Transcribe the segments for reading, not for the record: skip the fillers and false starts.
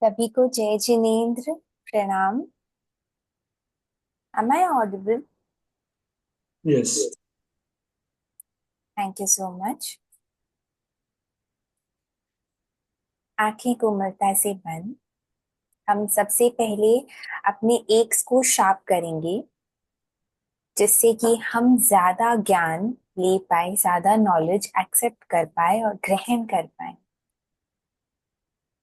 सभी को जय जिनेन्द्र प्रणाम। Am I audible? Yes. Thank you so much. आंखें कोमलता से बंद। हम सबसे पहले अपने एक्स को शार्प करेंगे, जिससे कि हम ज्यादा ज्ञान ले पाए, ज्यादा नॉलेज एक्सेप्ट कर पाए और ग्रहण कर पाए।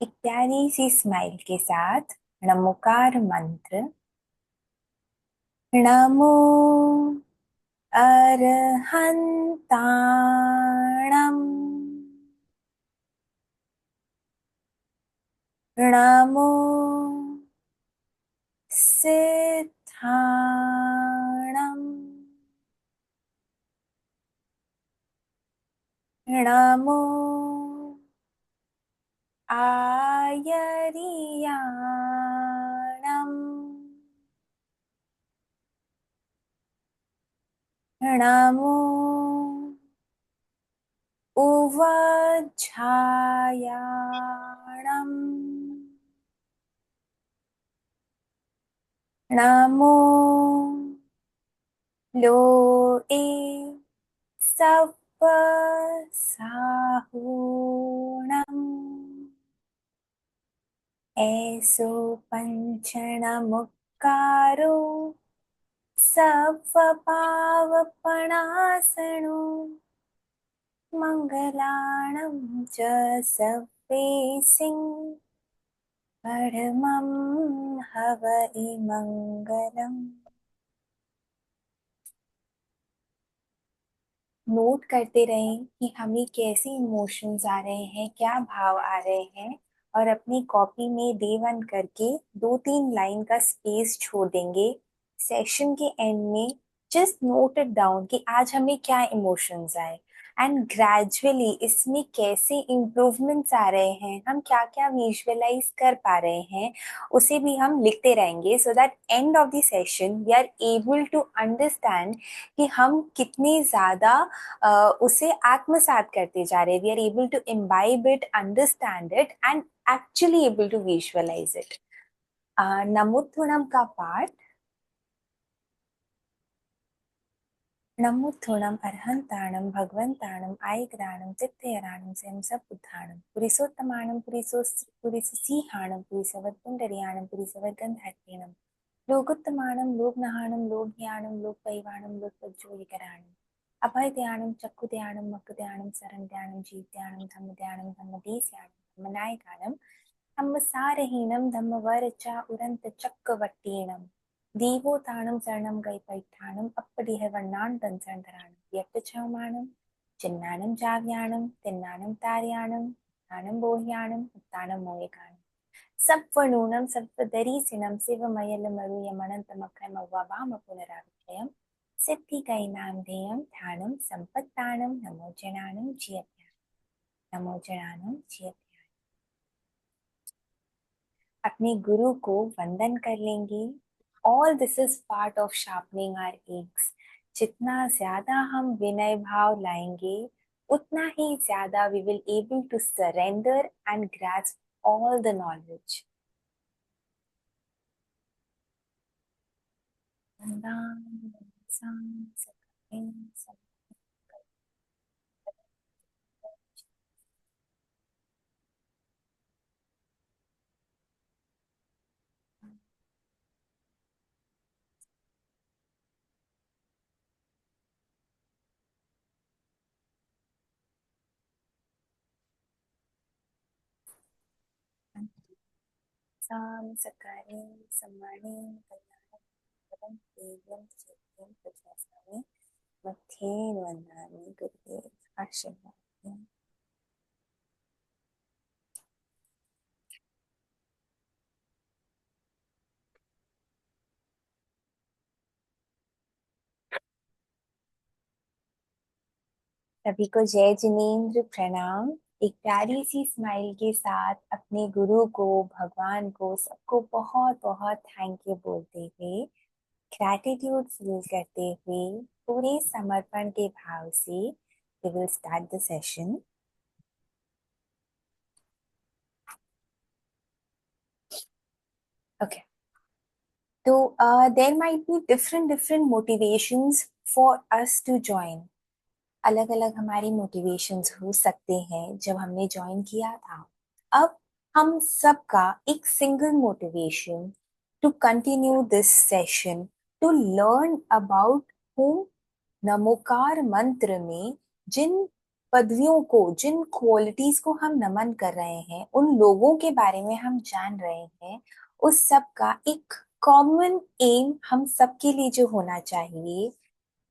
एक प्यारी सी स्माइल के साथ नमोकार मंत्र। नमो अरहंताणम्। नमो सिद्धाणम्। नमो आयर्याणम्। नमो उवज्झायाणम्। नमो लोए सप्पसाहूणम्। ऐसो पंचणमुक्कारो सप्पपावपणासनो मङ्गलाणं च सप्पेसिं परमं हवै मंगलम्। नोट करते रहें कि हमें कैसे इमोशंस आ रहे हैं, क्या भाव आ रहे हैं, और अपनी कॉपी में डे वन करके 2-3 लाइन का स्पेस छोड़ देंगे। सेशन के एंड में जस्ट नोट इट डाउन कि आज हमें क्या इमोशंस आए, एंड ग्रेजुअली इसमें कैसे इम्प्रूवमेंट्स आ रहे हैं, हम क्या क्या विजुअलाइज कर पा रहे हैं, उसे भी हम लिखते रहेंगे, so that end of the session we are able to understand कि हम कितने ज्यादा उसे आत्मसात करते जा रहे हैं। We are able to imbibe it, understand it, and actually able to visualise it. Namotthunam का पाठ। नमोत्थुणम अर्हंताणम भगवंताणम आयग्राणम चित्तयराणम स्वयं सबुद्धाणम पुरिसोत्तमाणम पुरिससीहाणम पुरिसवद्पुंडरियाणम पुरिसवद्गंधाढ्यणम लोकोत्तमाणं लोकनहाणं लोकज्ञानं लोकपरिवाणं लोकप्रज्वलिकराणं अभयदयाणं चक्षुदयाणं मकृदयाणं शरणदयाणं जीवदयाणं धम्मदयाणं धम्मदेस्याणं धम्मनायकाणं धम्मसारहीणं धम्मवरचाउरन्तचक्रवट्टीणं देवोताणं शरणं गैपैठाणं अप्पडिहवर्णान्तं शरणधराणं व्यक्तक्षमाणं चिन्नानं जाव्याणं तिन्नानं तार्याणं ताणं बोह्याणं उत्तानं मोयकाणं सप्वनूनं सप्तदरीसिनं शिवमयलमरुयमनन्तमखरमव्वावाम पुनरावित्रयं सिद्धिकैनां ध्येयं ध्यानं संपत्तानं नमो जनानं जियत्याय। अपने गुरु को वंदन कर लेंगे। All this is part of sharpening our eggs. जितना ज्यादा हम विनय भाव लाएंगे, उतना ही ज्यादा we will able to surrender and grasp all the knowledge. साम सकारे सम्माने कल्याणं देव्यं चैत्यं प्रजास्महे मध्ये वन्दामि गुरुदेव आशीर्वाद। सभी को जय जिनेन्द्र प्रणाम। एक प्यारी सी स्माइल के साथ अपने गुरु को, भगवान को, सबको बहुत बहुत थैंक यू बोलते हुए, ग्रैटिट्यूड फील करते हुए, पूरे समर्पण के भाव से we will start the session. तो there might be different different motivations for us to join. अलग अलग हमारी मोटिवेशंस हो सकते हैं जब हमने ज्वाइन किया था। अब हम सबका एक single motivation to continue this session, to learn about whom Namokar Mantra में जिन पदवियों को, जिन क्वालिटीज को हम नमन कर रहे हैं, उन लोगों के बारे में हम जान रहे हैं। उस सब का एक कॉमन एम हम सबके लिए जो होना चाहिए,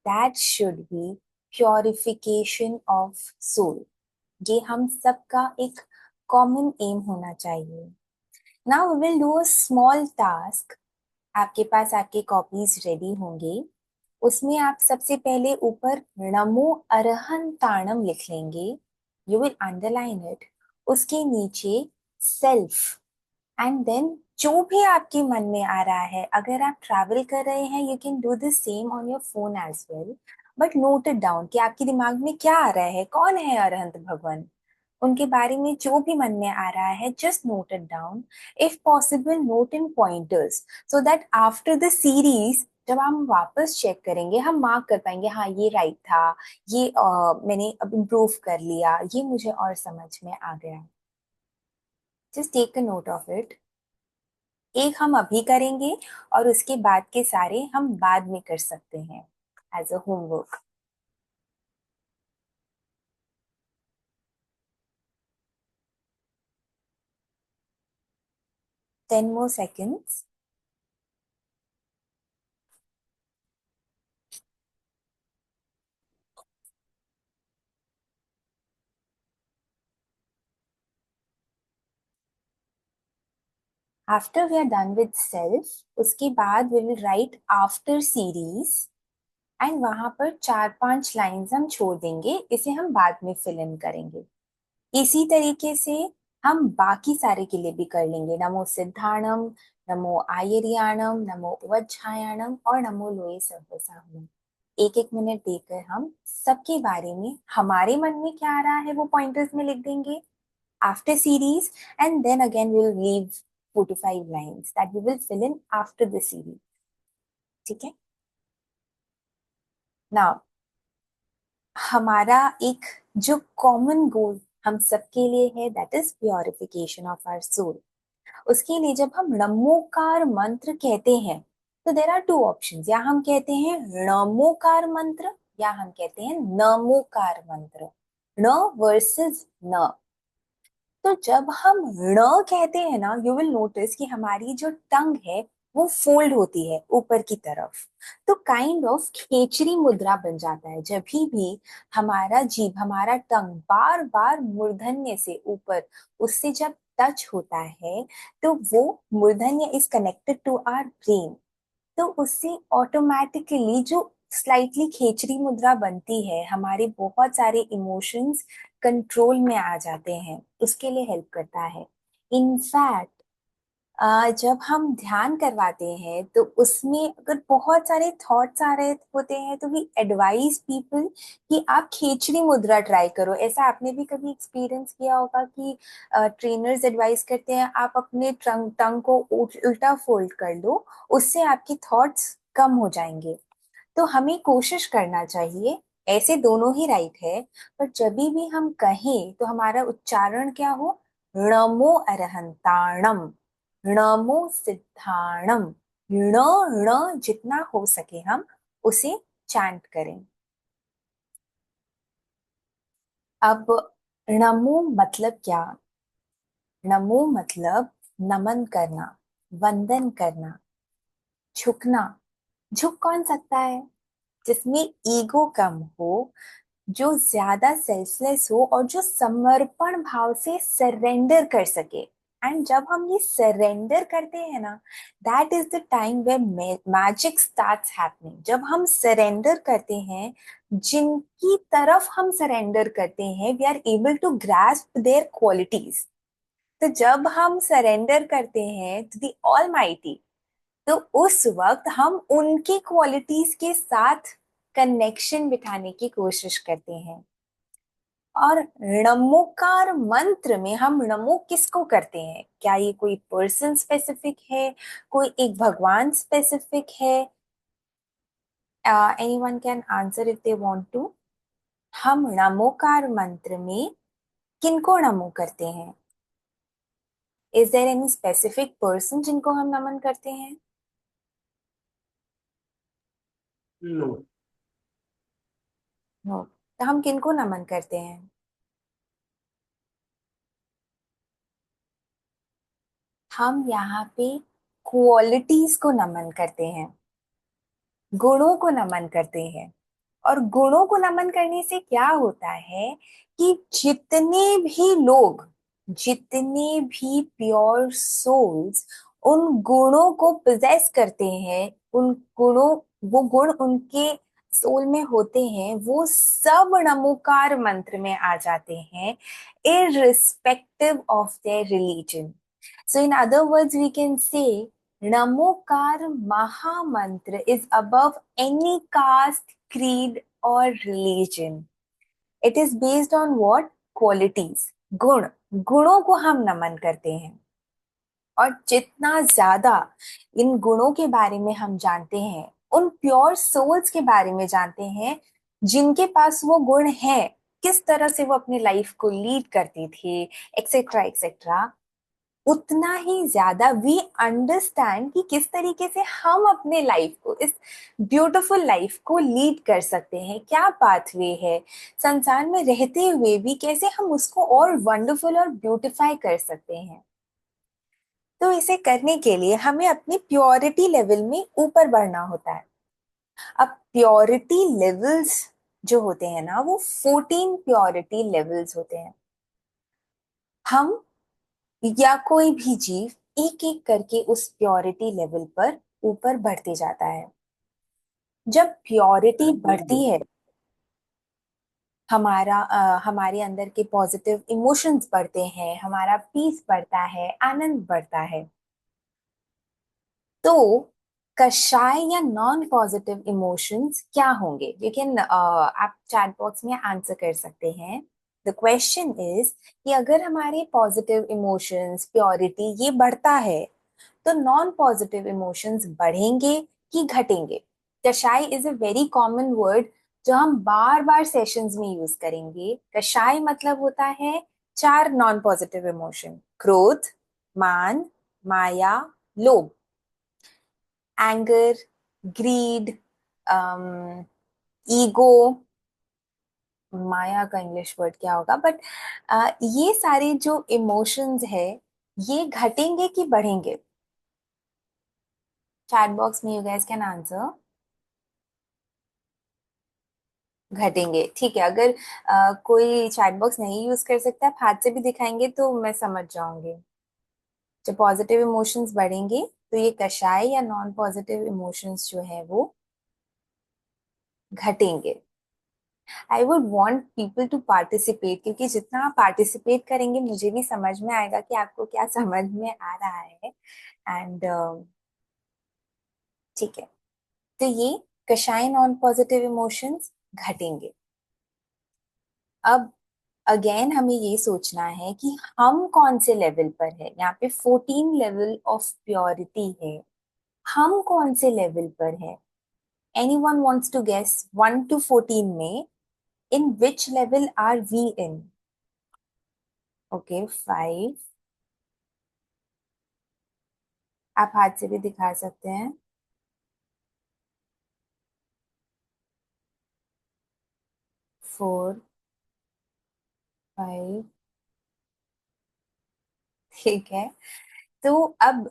that should be purification of soul. ये हम सबका एक कॉमन एम होना चाहिए। Now we will do a small task. आपके पास आपके कॉपीज रेडी होंगे। उसमें आप सबसे पहले ऊपर नमो अरहंताणम लिख लेंगे। You will underline it. उसके नीचे सेल्फ, एंड देन जो भी आपके मन में आ रहा है, अगर आप ट्रैवल कर रहे हैं you can do the same on your phone as well, but note it down कि आपके दिमाग में क्या आ रहा है, कौन है अरहंत भगवान, उनके बारे में जो भी मन में आ रहा है, just note it down. If possible note in pointers, so that after the series जब हम वापस चेक करेंगे हम मार्क कर पाएंगे, हाँ ये राइट था, ये मैंने अब इम्प्रूव कर लिया, ये मुझे और समझ में आ गया। Just take a note of it. एक हम अभी करेंगे और उसके बाद के सारे हम बाद में कर सकते हैं as a homework. 10 more seconds. After we are done with self, उसके बाद we will write after series, and वहां पर 4-5 लाइंस हम छोड़ देंगे, इसे हम बाद में फिल इन करेंगे। इसी तरीके से हम बाकी सारे के लिए भी कर लेंगे। नमो सिद्धाणम, नमो आयरियाणम, नमो वज्झायाणम और नमो लोए सर्वसाहनम। एक एक मिनट देकर हम सबके बारे में हमारे मन में क्या आ रहा है वो पॉइंटर्स में लिख देंगे after series, and then again we will leave 4 to 5 lines that we will fill in after the series. ठीक है। नाउ हमारा एक जो कॉमन गोल हम सबके लिए है, that is purification of our soul. उसके लिए जब हम नमोकार मंत्र कहते हैं तो देर आर 2 ऑप्शंस, या हम कहते हैं नमोकार मंत्र या हम कहते हैं नमोकार मंत्र। न वर्सेस न। तो जब हम ण कहते हैं ना, यू विल नोटिस कि हमारी जो टंग है वो फोल्ड होती है ऊपर की तरफ। तो काइंड ऑफ खेचरी मुद्रा बन जाता है। जब भी हमारा जीभ, हमारा टंग बार बार मूर्धन्य से ऊपर, उससे जब टच होता है तो वो मूर्धन्य is connected to our brain. तो उससे ऑटोमेटिकली जो स्लाइटली खेचरी मुद्रा बनती है, हमारे बहुत सारे इमोशंस कंट्रोल में आ जाते हैं, उसके लिए हेल्प करता है। इनफैक्ट जब हम ध्यान करवाते हैं तो उसमें अगर बहुत सारे थॉट्स आ रहे होते हैं तो वी एडवाइज पीपल कि आप खेचरी मुद्रा ट्राई करो। ऐसा आपने भी कभी एक्सपीरियंस किया होगा कि ट्रेनर्स एडवाइस करते हैं आप अपने टंग टंग को उल्टा फोल्ड कर लो, उससे आपके थॉट्स कम हो जाएंगे। तो हमें कोशिश करना चाहिए, ऐसे दोनों ही राइट है, पर जब भी हम कहें तो हमारा उच्चारण क्या हो, णमो अरहंताणम, णमो सिद्धाणम। ण ण जितना हो सके हम उसे चैंट करें। अब नमो मतलब क्या? नमो मतलब नमन करना, वंदन करना, झुकना। झुक कौन सकता है? जिसमें ईगो कम हो, जो ज्यादा सेल्फलेस हो और जो समर्पण भाव से सरेंडर कर सके। एंड जब हम ये सरेंडर करते हैं ना, that is the time where magic starts happening. जब हम सरेंडर करते हैं, जिनकी तरफ हम सरेंडर करते हैं, we are able to grasp their qualities. तो जब हम सरेंडर करते हैं टू द ऑलमाइटी, तो उस वक्त हम उनकी क्वालिटीज के साथ कनेक्शन बिठाने की कोशिश करते हैं। और नमोकार मंत्र में हम नमो किसको करते हैं? क्या ये कोई पर्सन स्पेसिफिक है, कोई एक भगवान स्पेसिफिक है? Anyone can answer if they want to. हम नमोकार मंत्र में किनको नमो करते हैं? Is there any specific person जिनको हम नमन करते हैं? No. नो। तो हम किनको नमन करते हैं? हम यहाँ पे क्वालिटीज को नमन करते हैं, गुणों को नमन करते हैं। और गुणों को नमन करने से क्या होता है कि जितने भी प्योर सोल्स उन गुणों को पोजेस करते हैं, उन गुणों वो गुण उनके सोल में होते हैं, वो सब नमोकार मंत्र में आ जाते हैं, irrespective of their religion. So in other words, we can say Namokar Mahamantra is above any caste, creed, or religion. It is based on what? Qualities. गुण। गुणों को हम नमन करते हैं। और जितना ज्यादा इन गुणों के बारे में हम जानते हैं, उन प्योर सोल्स के बारे में जानते हैं जिनके पास वो गुण है, किस तरह से वो अपनी लाइफ को लीड करती थी, एक्सेट्रा एक्सेट्रा, उतना ही ज्यादा वी अंडरस्टैंड कि किस तरीके से हम अपने लाइफ को, इस ब्यूटीफुल लाइफ को लीड कर सकते हैं, क्या पाथवे है संसार में रहते हुए भी, कैसे हम उसको और वंडरफुल और ब्यूटिफाई कर सकते हैं। तो इसे करने के लिए हमें अपनी प्योरिटी लेवल में ऊपर बढ़ना होता है। अब प्योरिटी लेवल्स जो होते हैं ना, वो 14 प्योरिटी लेवल्स होते हैं। हम या कोई भी जीव एक एक करके उस प्योरिटी लेवल पर ऊपर बढ़ते जाता है। जब प्योरिटी बढ़ती है, हमारे अंदर के पॉजिटिव इमोशंस बढ़ते हैं, हमारा पीस बढ़ता है, आनंद बढ़ता है। तो कषाय या नॉन पॉजिटिव इमोशंस क्या होंगे? यू कैन आप चैट बॉक्स में आंसर कर सकते हैं। द क्वेश्चन इज कि अगर हमारे पॉजिटिव इमोशंस, प्योरिटी ये बढ़ता है, तो नॉन पॉजिटिव इमोशंस बढ़ेंगे कि घटेंगे? कषाय is a very common word जो हम बार बार सेशंस में यूज करेंगे। कषाय मतलब होता है चार नॉन पॉजिटिव इमोशन: क्रोध, मान, माया, लोभ। एंगर, ग्रीड, ईगो, माया का इंग्लिश वर्ड क्या होगा, बट ये सारे जो इमोशंस है, ये घटेंगे कि बढ़ेंगे? चैट बॉक्स में यू गाइस कैन आंसर। घटेंगे, ठीक है। अगर कोई चैट बॉक्स नहीं यूज कर सकता, आप हाथ से भी दिखाएंगे तो मैं समझ जाऊंगी। जब पॉजिटिव इमोशंस बढ़ेंगे तो ये कषाय या नॉन पॉजिटिव इमोशंस जो है वो घटेंगे। I would want people to participate, क्योंकि जितना आप पार्टिसिपेट करेंगे मुझे भी समझ में आएगा कि आपको क्या समझ में आ रहा है। एंड ठीक है, तो ये कषाय नॉन पॉजिटिव इमोशंस घटेंगे। अब अगेन हमें ये सोचना है कि हम कौन से लेवल पर है। यहाँ पे 14 लेवल ऑफ प्योरिटी है, हम कौन से लेवल पर है? Anyone wants to guess 1 to 14 में in which level are we in? Okay, 5। आप हाथ से भी दिखा सकते हैं। 4, 5। ठीक है। तो अब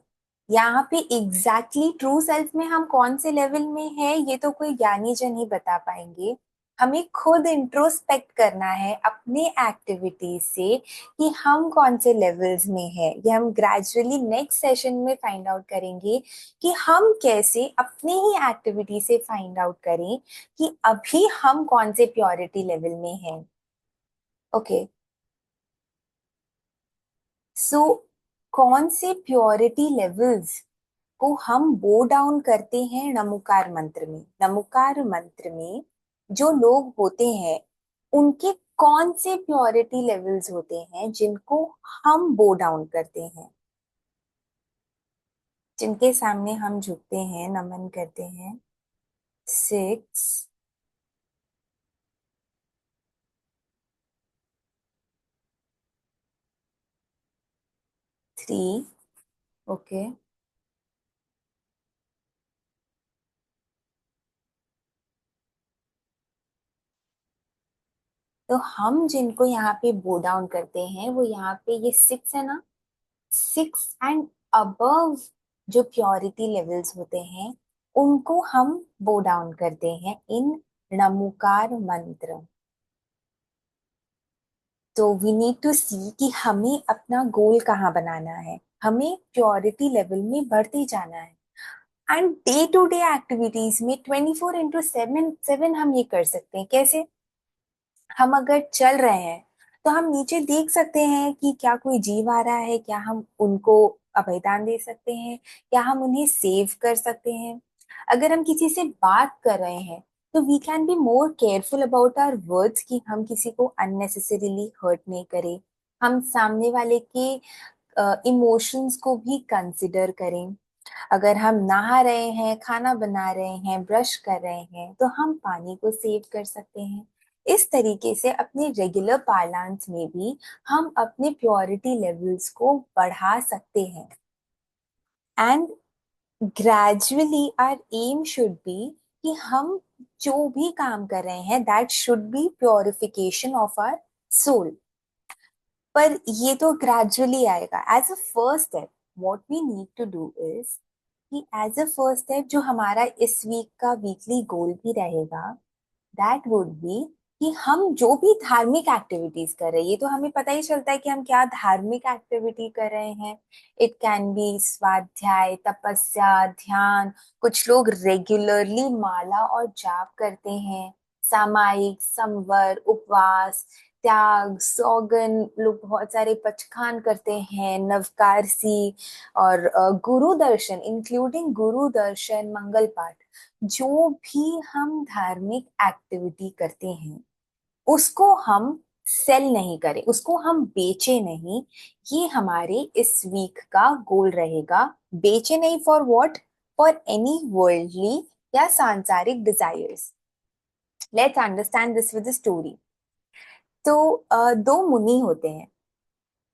यहाँ पे एग्जैक्टली ट्रू सेल्फ में हम कौन से लेवल में है, ये तो कोई ज्ञानी जन ही बता पाएंगे। हमें खुद इंट्रोस्पेक्ट करना है अपने एक्टिविटीज से कि हम कौन से लेवल्स में है। ये हम ग्रेजुअली नेक्स्ट सेशन में फाइंड आउट करेंगे कि हम कैसे अपने ही एक्टिविटी से फाइंड आउट करें कि अभी हम कौन से प्योरिटी लेवल में हैं। ओके, सो कौन से प्योरिटी लेवल्स को हम बो डाउन करते हैं नमुकार मंत्र में? नमुकार मंत्र में जो लोग होते हैं, उनके कौन से प्योरिटी लेवल्स होते हैं जिनको हम बो डाउन करते हैं, जिनके सामने हम झुकते हैं, नमन करते हैं? 6, 3। ओके। तो हम जिनको यहाँ पे बो डाउन करते हैं वो यहाँ पे ये 6 है ना, 6 एंड अबव जो प्योरिटी लेवल्स होते हैं उनको हम बो डाउन करते हैं इन नमुकार मंत्र। तो वी नीड टू सी कि हमें अपना गोल कहाँ बनाना है, हमें प्योरिटी लेवल में बढ़ते जाना है। And day to day activities में 24/7 हम ये कर सकते हैं। कैसे? हम अगर चल रहे हैं तो हम नीचे देख सकते हैं कि क्या कोई जीव आ रहा है, क्या हम उनको अभयदान दे सकते हैं, क्या हम उन्हें सेव कर सकते हैं। अगर हम किसी से बात कर रहे हैं तो we can be more careful about our words कि हम किसी को अननेसेसरीली हर्ट नहीं करें, हम सामने वाले के इमोशंस को भी कंसिडर करें। अगर हम नहा रहे हैं, खाना बना रहे हैं, ब्रश कर रहे हैं तो हम पानी को सेव कर सकते हैं। इस तरीके से अपने रेगुलर पार्लांस में भी हम अपने प्योरिटी लेवल्स को बढ़ा सकते हैं। And gradually our aim should be कि हम जो भी काम कर रहे हैं that should be purification of our soul. पर ये तो ग्रेजुअली आएगा। As a first step what we need to do is कि एज अ फर्स्ट स्टेप जो हमारा इस वीक का वीकली गोल भी रहेगा दैट वुड बी कि हम जो भी धार्मिक एक्टिविटीज कर रहे हैं, ये तो हमें पता ही चलता है कि हम क्या धार्मिक एक्टिविटी कर रहे हैं। इट कैन बी स्वाध्याय, तपस्या, ध्यान। कुछ लोग रेगुलरली माला और जाप करते हैं, सामायिक, संवर, उपवास, त्याग, सौगन, लोग बहुत सारे पचखान करते हैं, नवकारसी और गुरु दर्शन इंक्लूडिंग गुरु दर्शन, मंगल पाठ। जो भी हम धार्मिक एक्टिविटी करते हैं उसको हम सेल नहीं करें, उसको हम बेचे नहीं। ये हमारे इस वीक का गोल रहेगा। बेचे नहीं for what? For any worldly या सांसारिक desires. Let's understand this with story. तो दो मुनि होते हैं।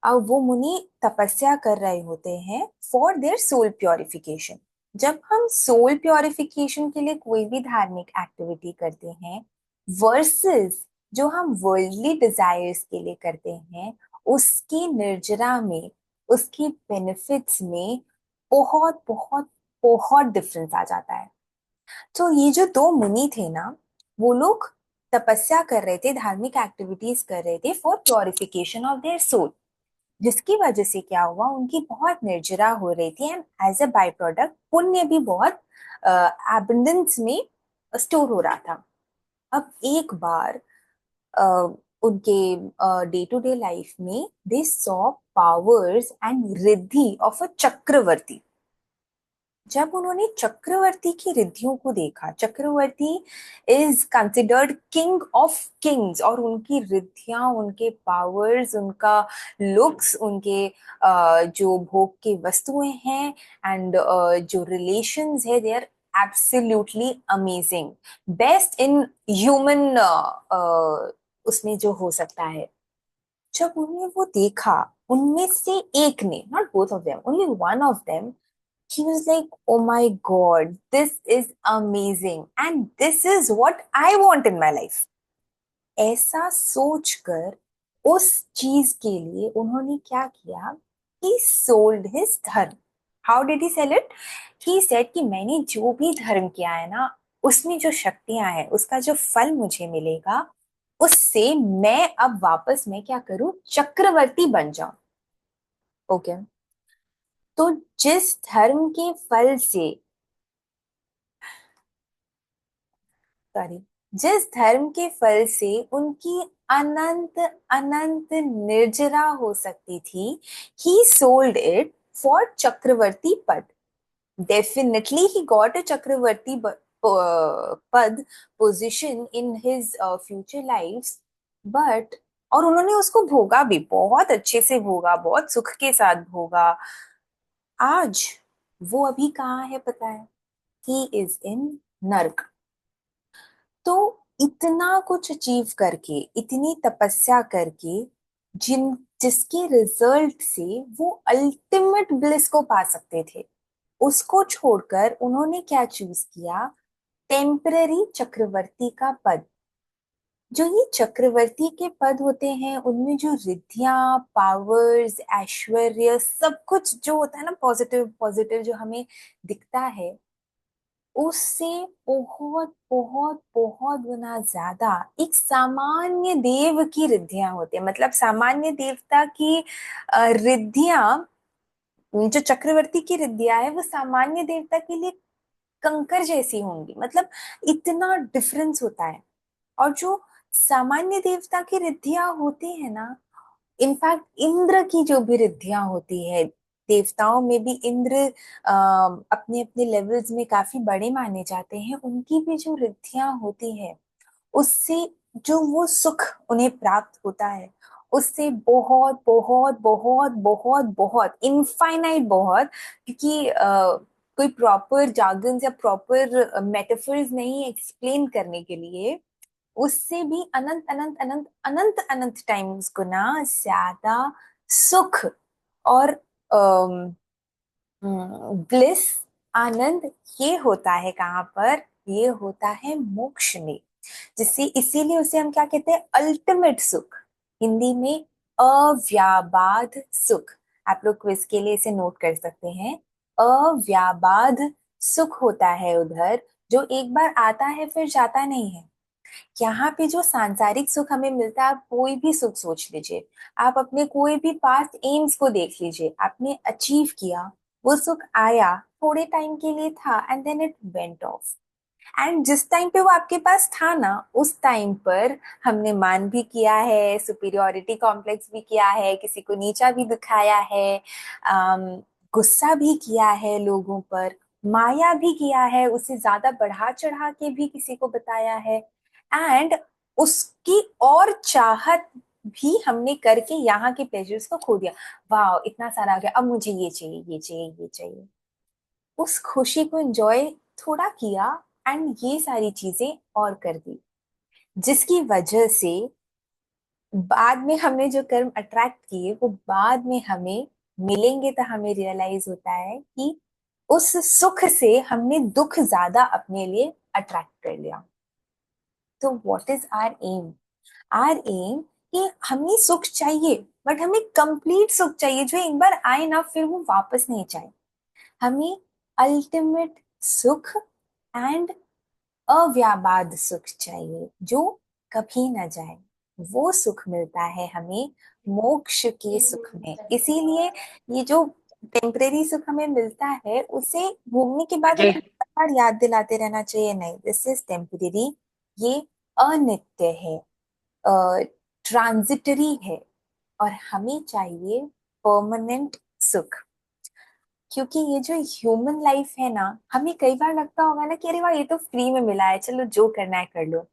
अब वो मुनि तपस्या कर रहे होते हैं फॉर देयर सोल प्योरिफिकेशन। जब हम सोल प्योरिफिकेशन के लिए कोई भी धार्मिक एक्टिविटी करते हैं वर्सेस जो हम वर्ल्डली डिजायर्स के लिए करते हैं, उसकी निर्जरा में, उसकी बेनिफिट्स में बहुत बहुत बहुत डिफरेंस आ जाता है। तो ये जो दो मुनि थे ना, वो लोग तपस्या कर रहे थे, धार्मिक एक्टिविटीज कर रहे थे for purification of their soul, जिसकी वजह से क्या हुआ, उनकी बहुत निर्जरा हो रही थी and as a byproduct पुण्य भी बहुत एबंडेंस में स्टोर हो रहा था। अब एक बार उनके डे टू डे लाइफ में they saw powers and riddhi of a chakravarti. जब उन्होंने चक्रवर्ती की रिद्धियों को देखा, chakravarti is considered king of kings, और उनकी रिद्धियां, उनके पावर्स, उनका लुक्स, उनके जो भोग के वस्तुएं हैं एंड जो रिलेशंस है, they are absolutely amazing, best in human उसमें जो हो सकता है। जब उन्होंने वो देखा, उनमें से एक ने, not both of them, only one of them, he was like, oh my god, this is amazing and this is what I want in my life. ऐसा सोचकर उस चीज के लिए उन्होंने क्या किया? he sold his धर्म। how did he sell it? he said कि मैंने जो भी धर्म किया है ना, उसमें जो शक्तियां हैं, उसका जो फल मुझे मिलेगा, उससे मैं अब वापस मैं क्या करूं, चक्रवर्ती बन जाऊं। Okay okay? तो जिस धर्म के फल से, सॉरी, जिस धर्म के फल से उनकी अनंत अनंत निर्जरा हो सकती थी, ही सोल्ड इट फॉर चक्रवर्ती पद। डेफिनेटली ही गॉट अ चक्रवर्ती पद, position in his future life, but और उन्होंने उसको भोगा भी, बहुत अच्छे से भोगा, बहुत सुख के साथ भोगा। आज वो अभी कहाँ है पता है? ही इज इन नर्क। तो इतना कुछ अचीव करके, इतनी तपस्या करके, जिसके रिजल्ट से वो अल्टीमेट ब्लिस को पा सकते थे, उसको छोड़कर उन्होंने क्या चूज किया? टेम्पररी चक्रवर्ती का पद। जो ये चक्रवर्ती के पद होते हैं, उनमें जो रिद्धियां, पावर्स, ऐश्वर्य, सब कुछ जो होता है ना, पॉजिटिव पॉजिटिव जो हमें दिखता है, उससे बहुत बहुत बहुत गुना ज्यादा एक सामान्य देव की रिद्धियां होती है। मतलब सामान्य देवता की रिद्धियां, जो चक्रवर्ती की रिद्धियां है, वो सामान्य देवता के लिए कंकर जैसी होंगी। मतलब इतना डिफरेंस होता है। और जो सामान्य देवता की रिद्धियां होती है ना, इनफैक्ट इंद्र की जो भी रिद्धियां होती है, देवताओं में भी इंद्र अपने अपने लेवल्स में काफी बड़े माने जाते हैं, उनकी भी जो रिद्धियां होती है, उससे जो वो सुख उन्हें प्राप्त होता है, उससे बहुत बहुत बहुत बहुत बहुत इनफाइनाइट बहुत, क्योंकि कोई प्रॉपर जार्गन्स या प्रॉपर मेटाफर्स नहीं एक्सप्लेन करने के लिए, उससे भी अनंत अनंत अनंत अनंत अनंत टाइम्स गुना ज्यादा सुख और ब्लिस, आनंद, ये होता है कहाँ पर? ये होता है मोक्ष में। जिससे इसीलिए उसे हम क्या कहते हैं? अल्टीमेट सुख, हिंदी में अव्याबाद सुख। आप लोग क्विज के लिए इसे नोट कर सकते हैं। अव्याबाद सुख होता है उधर, जो एक बार आता है फिर जाता नहीं है। यहाँ पे जो सांसारिक सुख हमें मिलता है, आप कोई भी सुख सोच लीजिए, आप अपने कोई भी पास्ट एम्स को देख लीजिए, आपने अचीव किया, वो सुख आया, थोड़े टाइम के लिए था, and then it went off. And जिस टाइम पे वो आपके पास था ना, उस टाइम पर हमने मान भी किया है, सुपीरियोरिटी कॉम्प्लेक्स भी किया है, किसी को नीचा भी दिखाया है, अम, गुस्सा भी किया है लोगों पर, माया भी किया है, उसे ज्यादा बढ़ा चढ़ा के भी किसी को बताया है, एंड उसकी और चाहत भी हमने करके यहाँ के प्लेजर्स को खो दिया। वाह, इतना सारा आ गया, अब मुझे ये चाहिए, ये चाहिए, ये चाहिए। उस खुशी को एंजॉय थोड़ा किया, एंड ये सारी चीजें और कर दी, जिसकी वजह से बाद में हमने जो कर्म अट्रैक्ट किए, वो बाद में हमें मिलेंगे, तो हमें रियलाइज होता है कि उस सुख से हमने दुख ज्यादा अपने लिए अट्रैक्ट कर लिया। तो what is our aim? Our aim कि हमें सुख चाहिए, बट हमें कंप्लीट सुख चाहिए, जो एक बार आए ना फिर वो वापस नहीं चाहिए। हमें अल्टीमेट सुख एंड अव्याबाद सुख चाहिए, जो कभी ना जाए। वो सुख मिलता है हमें मोक्ष के सुख में। इसीलिए ये जो टेम्परेरी सुख हमें मिलता है, उसे भोगने के बाद हमें अजय, बार याद दिलाते रहना चाहिए, नहीं, दिस इज टेम्परेरी, ये अनित्य है, ट्रांजिटरी है, और हमें चाहिए परमानेंट सुख। क्योंकि ये जो ह्यूमन लाइफ है ना, हमें कई बार लगता होगा ना कि अरे वाह, ये तो फ्री में मिला है, चलो जो करना है कर लो।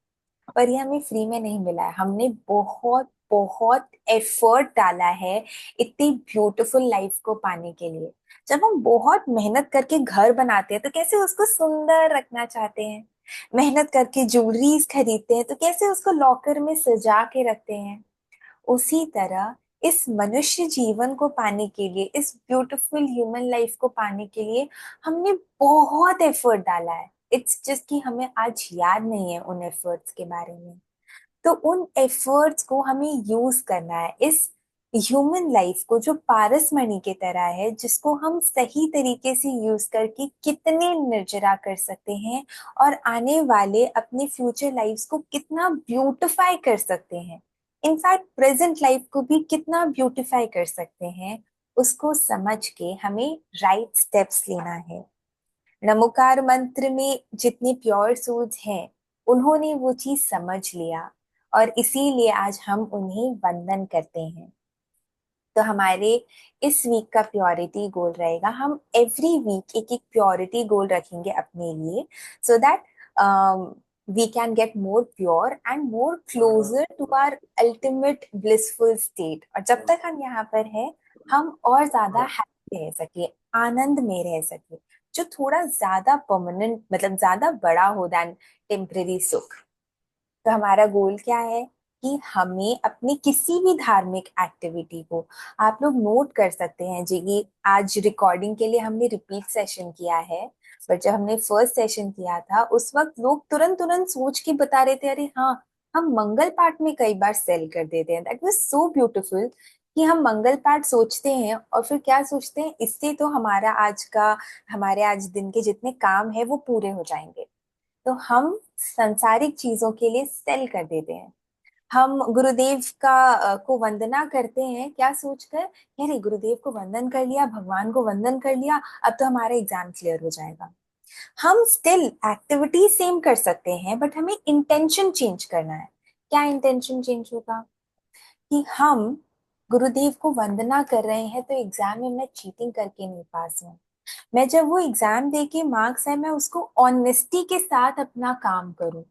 पर ये हमें फ्री में नहीं मिला है, हमने बहुत बहुत एफर्ट डाला है इतनी ब्यूटीफुल लाइफ को पाने के लिए। जब हम बहुत मेहनत करके घर बनाते हैं, तो कैसे उसको सुंदर रखना चाहते हैं, मेहनत करके ज्वेलरीज खरीदते हैं, तो कैसे उसको लॉकर में सजा के रखते हैं। उसी तरह इस मनुष्य जीवन को पाने के लिए, इस ब्यूटीफुल ह्यूमन लाइफ को पाने के लिए हमने बहुत एफर्ट डाला है। इट्स जस्ट कि हमें आज याद नहीं है उन एफर्ट्स के बारे में। तो उन एफर्ट्स को हमें यूज करना है, इस ह्यूमन लाइफ को, जो पारस मणि के तरह है, जिसको हम सही तरीके से यूज करके कितने निर्जरा कर सकते हैं, और आने वाले अपने फ्यूचर लाइफ्स को कितना ब्यूटिफाई कर सकते हैं, इनफैक्ट प्रेजेंट लाइफ को भी कितना ब्यूटिफाई कर सकते हैं, उसको समझ के हमें राइट स्टेप्स लेना है। नमोकार मंत्र में जितने प्योर सोल्स हैं, उन्होंने वो चीज समझ लिया, और इसीलिए आज हम उन्हें वंदन करते हैं। तो हमारे इस वीक का प्योरिटी गोल रहेगा, हम एवरी वीक एक एक प्योरिटी गोल रखेंगे अपने लिए, so that we can get more pure and more closer to our ultimate blissful state। और जब तक हम यहाँ पर हैं, हम और ज्यादा हैप्पी रह सके, आनंद में रह सके, जो थोड़ा ज्यादा परमानेंट, मतलब ज्यादा बड़ा हो देन टेम्परेरी सुख। तो हमारा गोल क्या है कि हमें अपनी किसी भी धार्मिक एक्टिविटी को, आप लोग नोट कर सकते हैं जी कि आज रिकॉर्डिंग के लिए हमने रिपीट सेशन किया है, बट जब हमने फर्स्ट सेशन किया था उस वक्त लोग तुरंत तुरंत सोच के बता रहे थे, अरे हाँ, हम मंगल पाठ में कई बार सेल कर देते हैं। दैट वाज सो ब्यूटीफुल कि हम मंगल पाठ सोचते हैं और फिर क्या सोचते हैं, इससे तो हमारे आज दिन के जितने काम है वो पूरे हो जाएंगे। तो हम संसारिक चीजों के लिए सेल कर देते हैं। हम गुरुदेव को वंदना करते हैं क्या सोचकर, अरे गुरुदेव को वंदन कर लिया, भगवान को वंदन कर लिया, अब तो हमारा एग्जाम क्लियर हो जाएगा। हम स्टिल एक्टिविटी सेम कर सकते हैं, बट हमें इंटेंशन चेंज करना है। क्या इंटेंशन चेंज होगा कि हम गुरुदेव को वंदना कर रहे हैं तो एग्जाम में मैं चीटिंग करके नहीं पास हूँ। मैं जब वो एग्जाम दे के मार्क्स है, मैं उसको ऑनेस्टी के साथ अपना काम करूं।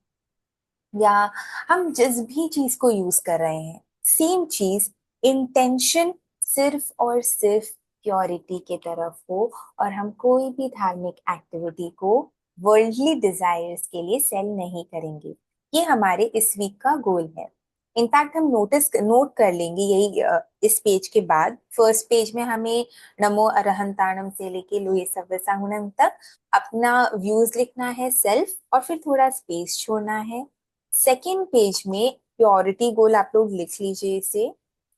या हम जिस भी चीज को यूज कर रहे हैं, सेम चीज, इंटेंशन सिर्फ और सिर्फ प्योरिटी के तरफ हो, और हम कोई भी धार्मिक एक्टिविटी को वर्ल्डली डिजायर्स के लिए सेल नहीं करेंगे। ये हमारे इस वीक का गोल है। इनफैक्ट हम नोट कर लेंगे यही इस पेज के बाद। फर्स्ट पेज में हमें नमो अरहंताणम से लेके लोहे सव्य साहुणम तक अपना व्यूज लिखना है, सेल्फ, और फिर थोड़ा स्पेस छोड़ना है। सेकेंड पेज में प्योरिटी गोल आप लोग लिख लीजिए इसे,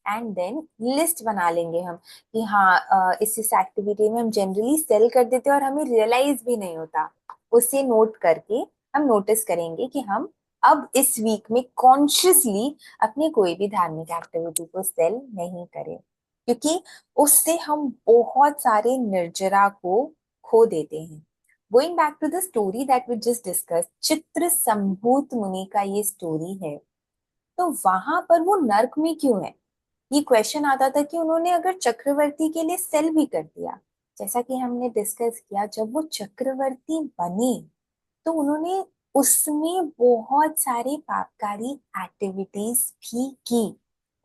एंड देन लिस्ट बना लेंगे हम कि हाँ, इस एक्टिविटी में हम जनरली सेल कर देते हैं और हमें रियलाइज भी नहीं होता। उसे नोट करके हम नोटिस करेंगे कि हम अब इस वीक में कॉन्शियसली अपनी कोई भी धार्मिक एक्टिविटी को सेल नहीं करें, क्योंकि उससे हम बहुत सारे निर्जरा को खो देते हैं। Going back to the story that we just discuss, Chitra Sambhut मुनि का ये स्टोरी है। तो वहां पर वो नर्क में क्यों है? ये क्वेश्चन आता था कि उन्होंने अगर चक्रवर्ती के लिए सेल भी कर दिया, जैसा कि हमने डिस्कस किया, जब वो चक्रवर्ती बने तो उन्होंने उसमें बहुत सारी पापकारी एक्टिविटीज भी की,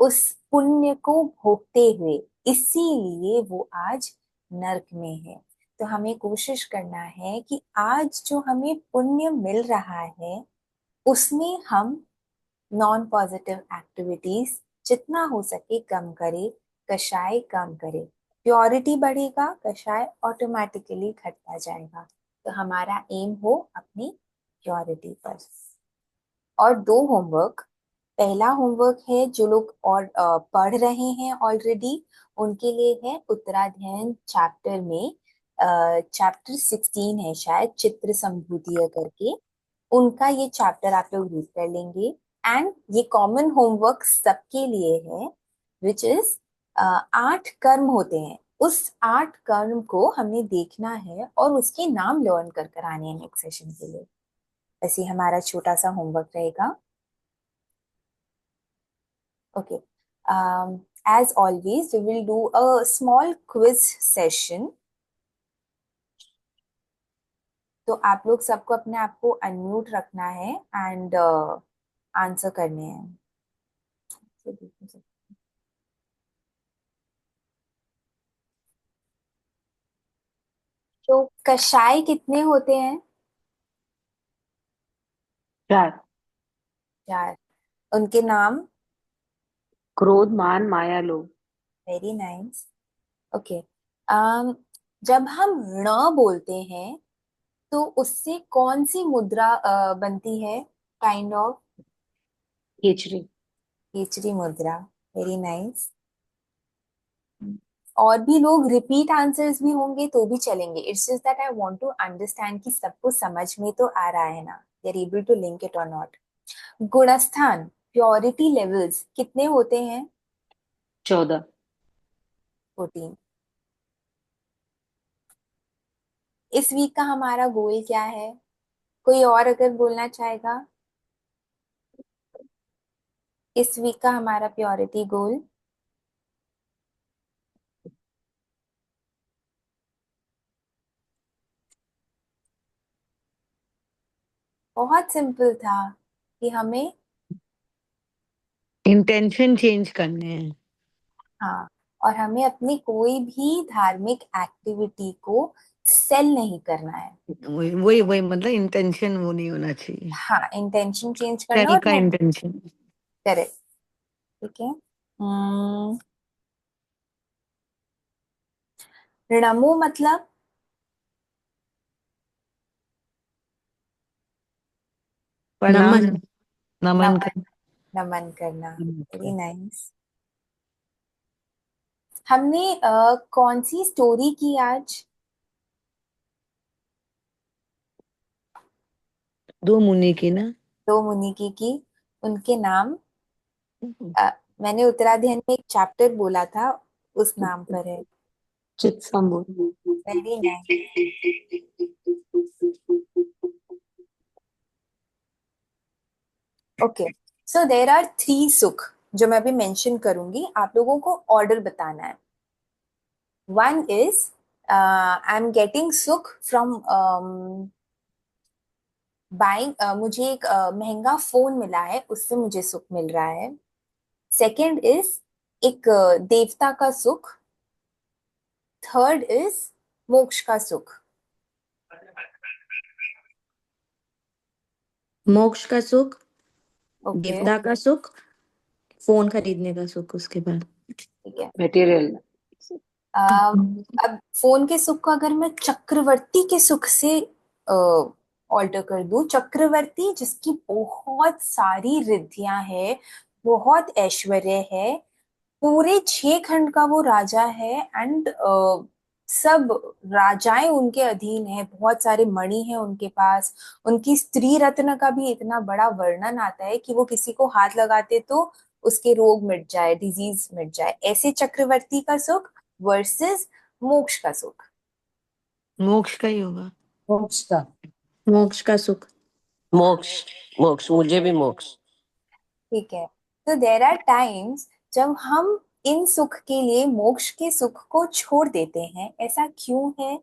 उस पुण्य को भोगते हुए। इसीलिए वो आज नर्क में है। तो हमें कोशिश करना है कि आज जो हमें पुण्य मिल रहा है उसमें हम नॉन पॉजिटिव एक्टिविटीज जितना हो सके कम करे, कषाय कम करे। प्योरिटी बढ़ेगा, कषाय ऑटोमेटिकली घटता जाएगा। तो हमारा एम हो अपनी प्योरिटी पर। और दो होमवर्क। पहला होमवर्क है जो लोग और पढ़ रहे हैं ऑलरेडी, उनके लिए है उत्तराध्ययन चैप्टर में, चैप्टर 16 है शायद, चित्र संभूतिय करके। उनका ये चैप्टर आप लोग रीड कर लेंगे। एंड ये कॉमन होमवर्क सबके लिए है, विच इज 8 कर्म होते हैं। उस 8 कर्म को हमने देखना है और उसके नाम लर्न कर कर आने हैं नेक्स्ट सेशन के लिए। ऐसे हमारा छोटा सा होमवर्क रहेगा। Okay, as always we will do a small quiz session। तो आप लोग सबको अपने आप को अनम्यूट रखना है एंड आंसर करने हैं। तो कषाय कितने होते हैं? 4। 4। उनके नाम? क्रोध, मान, माया, लोभ। Very nice. ओके, जब हम ण बोलते हैं तो उससे कौन सी मुद्रा बनती है, काइंड ऑफ? खींचड़ी। केचरी मुद्रा। Very nice. और भी लोग रिपीट आंसर्स भी होंगे तो भी चलेंगे। It's just that I want to understand कि सबको समझ में तो आ रहा है ना, they are able to link it और नॉट। गुणस्थान, प्योरिटी लेवल्स कितने होते हैं? 14। 14। इस वीक का हमारा गोल क्या है? कोई और अगर बोलना चाहेगा? इस वीक का हमारा प्योरिटी गोल? बहुत बहुत सिंपल था कि हमें, इंटेंशन चेंज करने हैं। हाँ, और हमें अपनी कोई भी धार्मिक एक्टिविटी को सेल नहीं करना है। वही वही वही मतलब इंटेंशन वो नहीं होना चाहिए। हाँ, इंटेंशन चेंज करना सेल और का मैं, इंटेंशन। करेक्ट। ठीक है। हम्म, णमो मतलब, प्रणाम। नमन। नमन नमन, कर। नमन करना। वेरी नमस्कार। नाइस। हमने कौन सी स्टोरी की आज? दो मुनि की ना। दो मुनि की उनके नाम, मैंने उत्तराध्ययन में एक चैप्टर बोला था, उस नाम पर है। चित संबोध। Very nice. Okay, so there are three sukh जो मैं अभी मेंशन करूंगी, आप लोगों को ऑर्डर बताना है। One is, I am getting सुख फ्रॉम बाइंग, मुझे एक महंगा फोन मिला है, उससे मुझे सुख मिल रहा है। सेकंड इज एक देवता का सुख। थर्ड इज मोक्ष का सुख। मोक्ष का सुख, ओके, देवता का सुख, फोन खरीदने का सुख उसके बाद। ठीक है। मटेरियल। अब फोन के सुख को अगर मैं चक्रवर्ती के सुख से ऑल्टर कर दूं, चक्रवर्ती जिसकी बहुत सारी रिद्धियां है, बहुत ऐश्वर्य है, पूरे 6 खंड का वो राजा है, एंड सब राजाएं उनके अधीन है, बहुत सारे मणि हैं उनके पास। उनकी स्त्री रत्न का भी इतना बड़ा वर्णन आता है कि वो किसी को हाथ लगाते तो उसके रोग मिट जाए, डिजीज मिट जाए। ऐसे चक्रवर्ती का सुख वर्सेस मोक्ष का सुख। मोक्ष का ही होगा। मोक्ष का। मोक्ष का सुख। मोक्ष। मोक्ष, मुझे भी मोक्ष। ठीक है। तो देर आर टाइम्स जब हम इन सुख के लिए मोक्ष के सुख को छोड़ देते हैं। ऐसा क्यों है?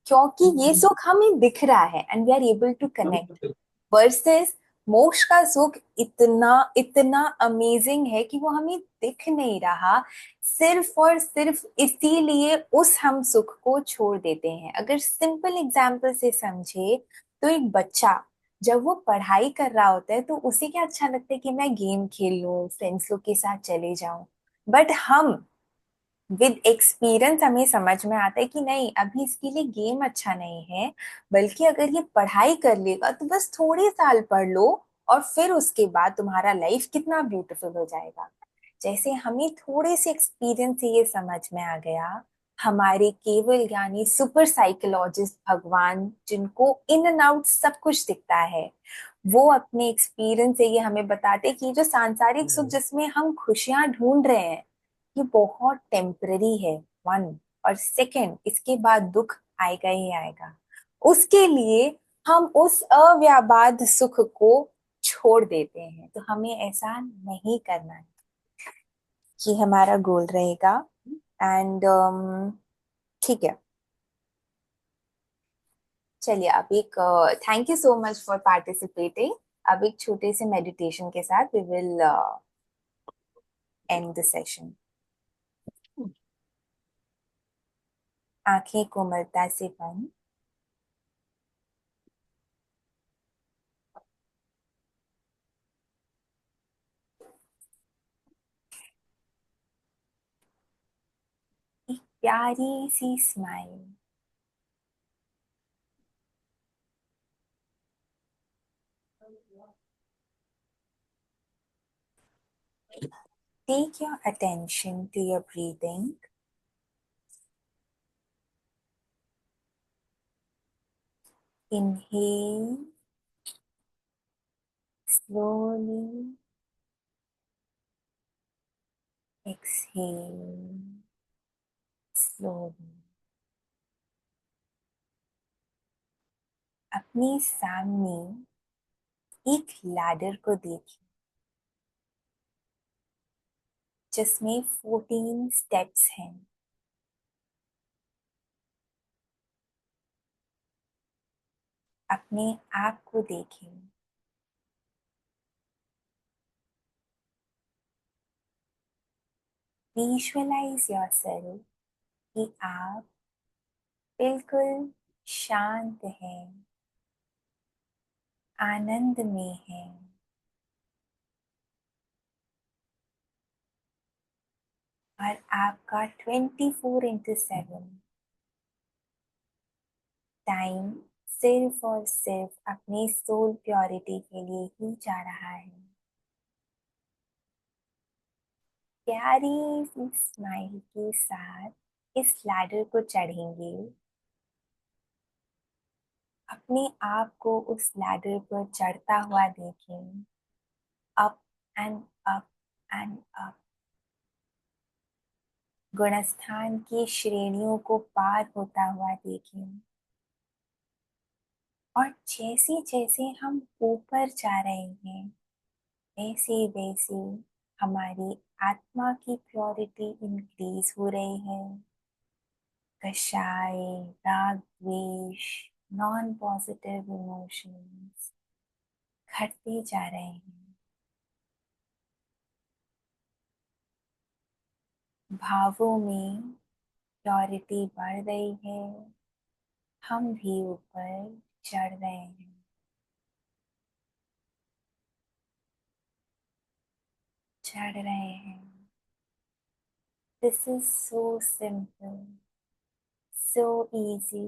क्योंकि ये सुख हमें दिख रहा है and we are able to connect, versus मोक्ष का सुख इतना इतना अमेजिंग है कि वो हमें दिख नहीं रहा। सिर्फ और सिर्फ इसीलिए उस हम सुख को छोड़ देते हैं। अगर सिंपल एग्जाम्पल से समझे, तो एक बच्चा जब वो पढ़ाई कर रहा होता है तो उसे क्या अच्छा लगता है कि मैं गेम खेल लूं, फ्रेंड्स लोग के साथ चले जाऊं। बट हम विद एक्सपीरियंस हमें समझ में आता है कि नहीं, अभी इसके लिए गेम अच्छा नहीं है, बल्कि अगर ये पढ़ाई कर लेगा तो बस थोड़े साल पढ़ लो और फिर उसके बाद तुम्हारा लाइफ कितना ब्यूटीफुल हो जाएगा। जैसे हमें थोड़े से एक्सपीरियंस से ये समझ में आ गया, हमारे केवल ज्ञानी सुपर साइकोलॉजिस्ट भगवान, जिनको इन एंड आउट सब कुछ दिखता है, वो अपने एक्सपीरियंस से ये हमें बताते कि ये जो सांसारिक सुख जिसमें हम खुशियां ढूंढ रहे हैं, ये बहुत टेम्पररी है। वन, और सेकंड, इसके बाद दुख आएगा ही आएगा। उसके लिए हम उस अव्याबाद सुख को छोड़ देते हैं। तो हमें ऐसा नहीं करना है। ये हमारा गोल रहेगा। एंड ठीक है, चलिए अब एक, thank you so much for participating. अब एक छोटे से मेडिटेशन के साथ we will end the session. आंखें कोमलता से बंद। एक प्यारी सी smile. Take your attention to your breathing. Inhale slowly, exhale slowly. अपने सामने एक लैडर को देखिए जिसमें 14 स्टेप्स हैं। अपने आप को देखिए विजुअलाइज योरसेल्फ कि आप बिल्कुल शांत हैं, आनंद में हैं। और आपका 24/7 टाइम सिर्फ और सिर्फ अपनी सोल प्योरिटी के लिए ही जा रहा है। प्यारी सी स्माइल के साथ इस लैडर को चढ़ेंगे। अपने आप को उस लैडर पर चढ़ता हुआ देखें, up and up and up. गुणस्थान की श्रेणियों को पार होता हुआ देखें। और जैसे जैसे हम ऊपर जा रहे हैं, वैसे वैसे हमारी आत्मा की प्योरिटी इंक्रीज हो रही है। कषाय, राग, द्वेष, नॉन पॉजिटिव इमोशंस घटते जा रहे हैं। भावों में प्योरिटी बढ़ रही है। हम भी ऊपर चढ़ रहे हैं। चढ़ रहे हैं। This is so simple, so easy.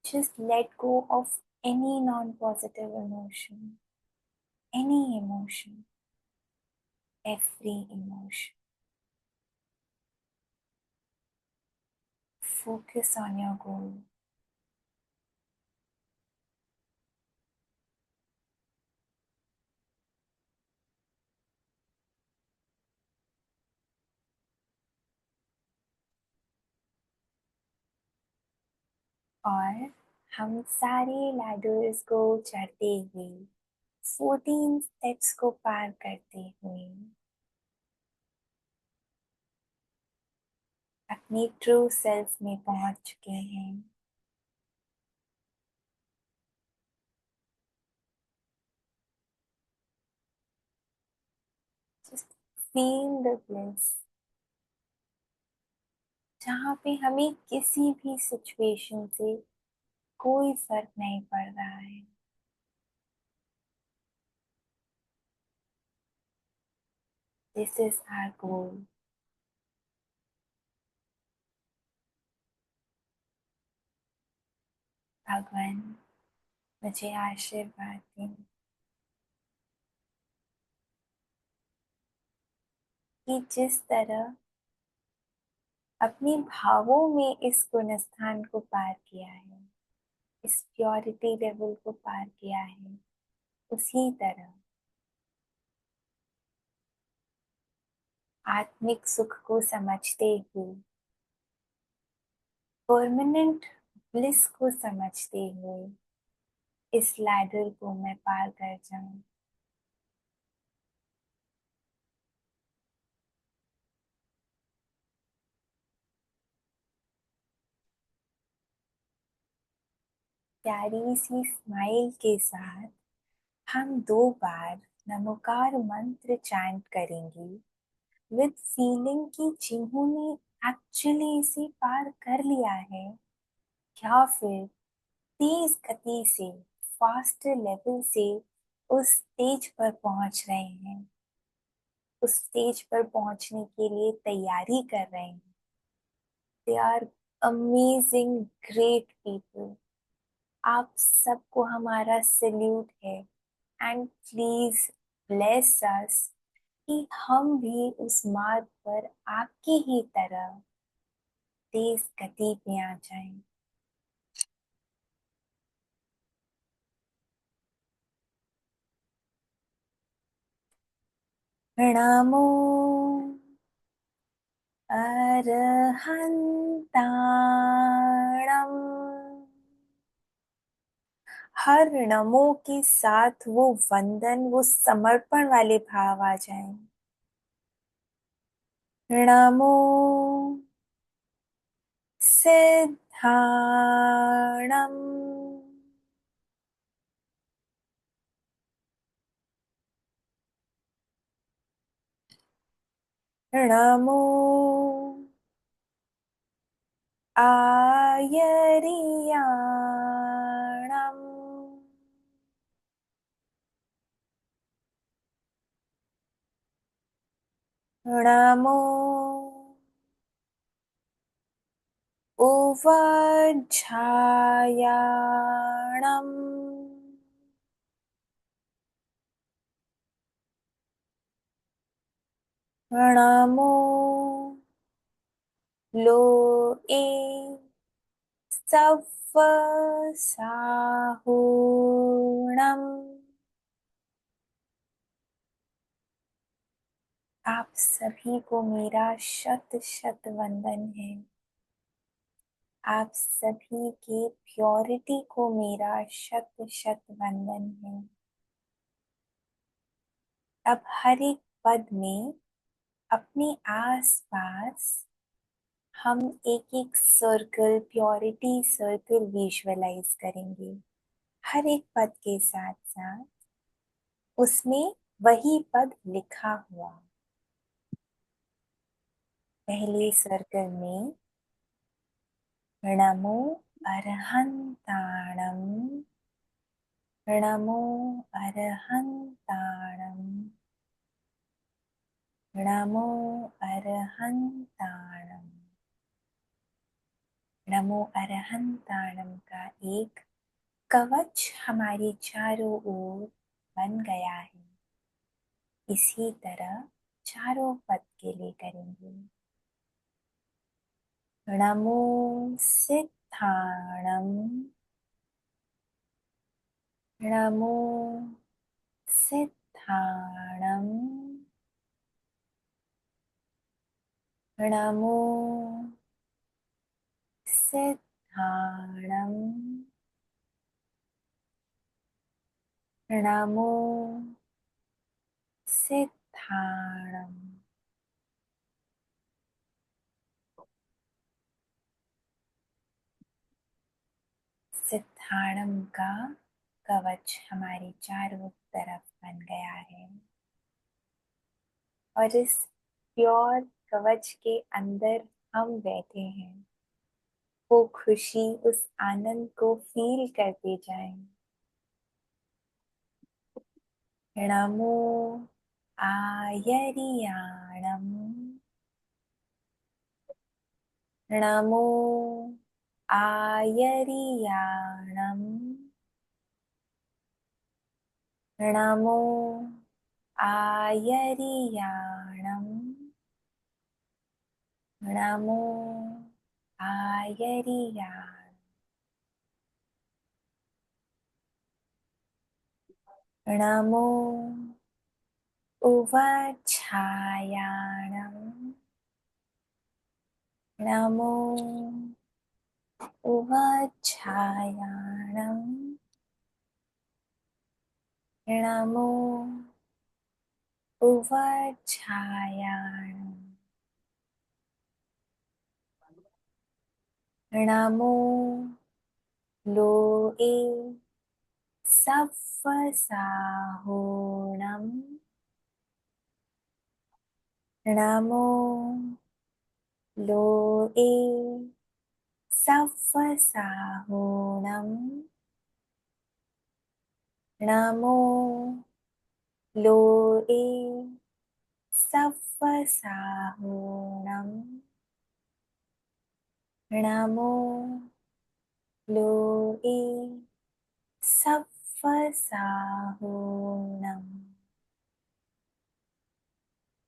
Just let go of any non-positive emotion, any emotion, every emotion. Focus on your goal. और हम सारे लैडर्स को चढ़ते हुए 14 स्टेप्स को पार करते हुए अपने ट्रू सेल्फ में पहुंच चुके हैं। Just feel the bliss, जहाँ पे हमें किसी भी सिचुएशन से कोई फर्क नहीं पड़ रहा है। This is our goal. भगवान मुझे आशीर्वाद दें कि जिस तरह अपने भावों में इस गुणस्थान को पार किया है, इस प्योरिटी लेवल को पार किया है, उसी तरह आत्मिक सुख को समझते हुए, परमानेंट ब्लिस को समझते हुए इस लैडर को मैं पार कर जाऊं। प्यारी सी स्माइल के साथ हम 2 बार नमोकार मंत्र चैंट करेंगे विद फीलिंग कि जिन्होंने एक्चुअली इसे पार कर लिया है या फिर तेज गति से, फास्ट लेवल से उस स्टेज पर पहुंच रहे हैं, उस स्टेज पर पहुंचने के लिए तैयारी कर रहे हैं। They are amazing great people. आप सबको हमारा सल्यूट है एंड प्लीज ब्लेस अस कि हम भी उस मार्ग पर आपकी ही तरह तेज गति पे आ जाएं। नमो अरहंताणम्। हर नमो के साथ वो वंदन, वो समर्पण वाले भाव आ जाएं। नमो सिद्धाणम्। नमो आयर्याणम् नमो उवज्झायाणम् नमो लोए सव्वसाहुणम्। आप सभी को मेरा शत शत वंदन है। आप सभी के प्योरिटी को मेरा शत शत वंदन है। अब हर एक पद में अपने आसपास हम एक एक सर्कल, प्योरिटी सर्कल विजुअलाइज करेंगे। हर एक पद के साथ साथ उसमें वही पद लिखा हुआ। पहले सर्कल में नमो अरहंताणम, नमो अरहंताणम, नमो अरहंताणम। नमो अरहंताणम का एक कवच हमारे चारों ओर बन गया है। इसी तरह चारों पद के लिए करेंगे। नमो सिद्धाणम, नमो सिद्धाणम, नमो सिद्धाणम, नमो सिद्धाणम। सिद्धाणम का कवच हमारे चारों तरफ बन गया है और इस प्योर कवच के अंदर हम बैठे हैं। वो खुशी, उस आनंद को फील करते जाएं। नमो आयर्याणम, नमो आयर्याणम, नमो आयर्याणम, नमो आयर्याणम, नमो उवच्छायाणम, नमो उवच्छायाणम, नमो उवच्छायाणम, नमो लोए सव्वसाहुणम्, नमो लोए सव्वसाहुणम्, नमो लोए सव्वसाहुणम्, नमो लोए सव्वसाहुणम्।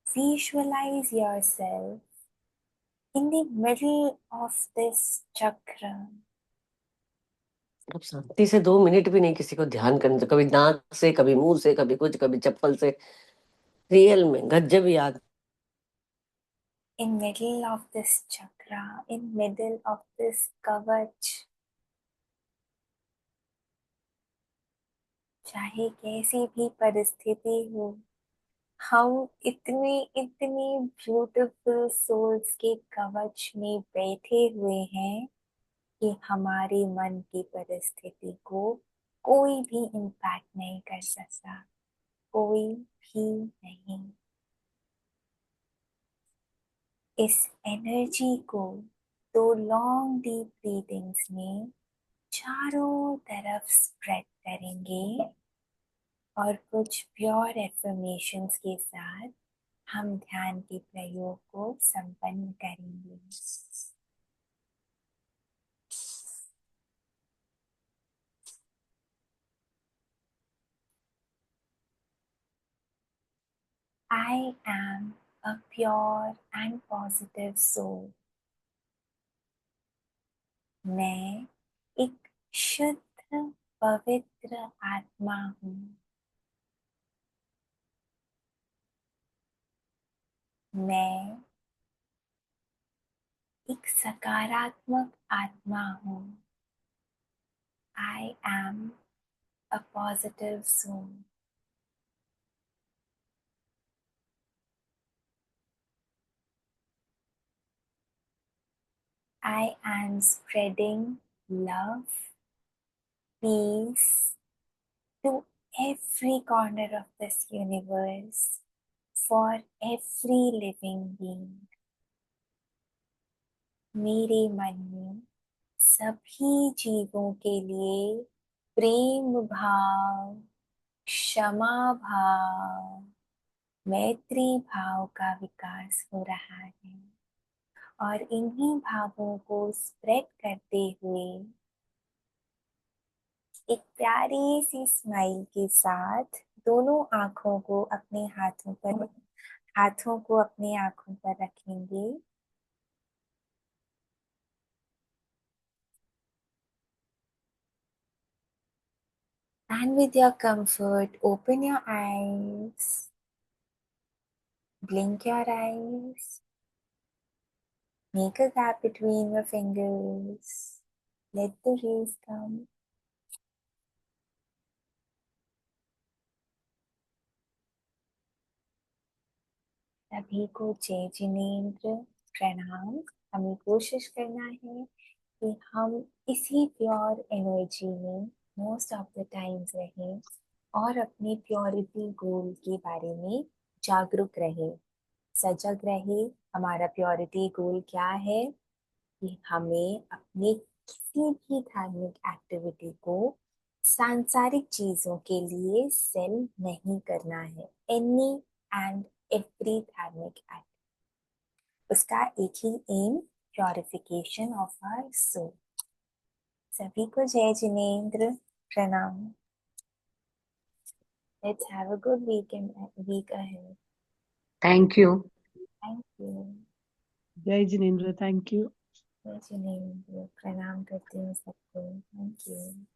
Visualize yourself in the middle of this chakra. अब शांति से 2 मिनट भी नहीं किसी को ध्यान करने तो, कभी नाक से, कभी मुंह से, कभी कुछ, कभी चप्पल से, रियल में गजब याद। In middle of this chakra, in middle of this kavach, चाहे कैसी भी परिस्थिति हो, हम इतने इतने ब्यूटीफुल सोल्स के कवच में बैठे हुए हैं कि हमारे मन की परिस्थिति को कोई भी इम्पैक्ट नहीं कर सकता, कोई भी नहीं। इस एनर्जी को 2 लॉन्ग डीप ब्रीदिंग्स में चारों तरफ स्प्रेड करेंगे और कुछ प्योर एफर्मेशंस के साथ हम ध्यान के प्रयोग को संपन्न करेंगे। I am a pure and positive soul. मैं एक शुद्ध पवित्र आत्मा हूँ। मैं एक सकारात्मक आत्मा हूँ। I am a positive soul. I am spreading love, peace to every corner of this universe for every living being. मेरे मन में सभी जीवों के लिए प्रेम भाव, क्षमा भाव, मैत्री भाव का विकास हो रहा है और इन्हीं भावों को स्प्रेड करते हुए एक प्यारी सी स्माइल के साथ दोनों आंखों को अपने हाथों को अपने आंखों पर रखेंगे and with your comfort open your eyes, blink your eyes, make a gap between your fingers, let the rays come. सभी को जय जिनेंद्र, प्रणाम। हमें कोशिश करना है कि हम इसी प्योर एनर्जी में मोस्ट ऑफ द टाइम्स रहें और अपने प्योरिटी गोल के बारे में जागरूक रहे, सजग रहे। हमारा प्योरिटी गोल क्या है कि हमें अपने किसी भी धार्मिक एक्टिविटी को सांसारिक चीजों के लिए सेल नहीं करना है। Any and every dharmik act, उसका एक ही aim, purification of our soul. सभी को जय जिनेंद्र, प्रणाम। Let's have a good week ahead. Thank you. Thank you. Jai Jinendra, thank you. Jai Jinendra, प्रणाम करती हूँ सबको। Thank you.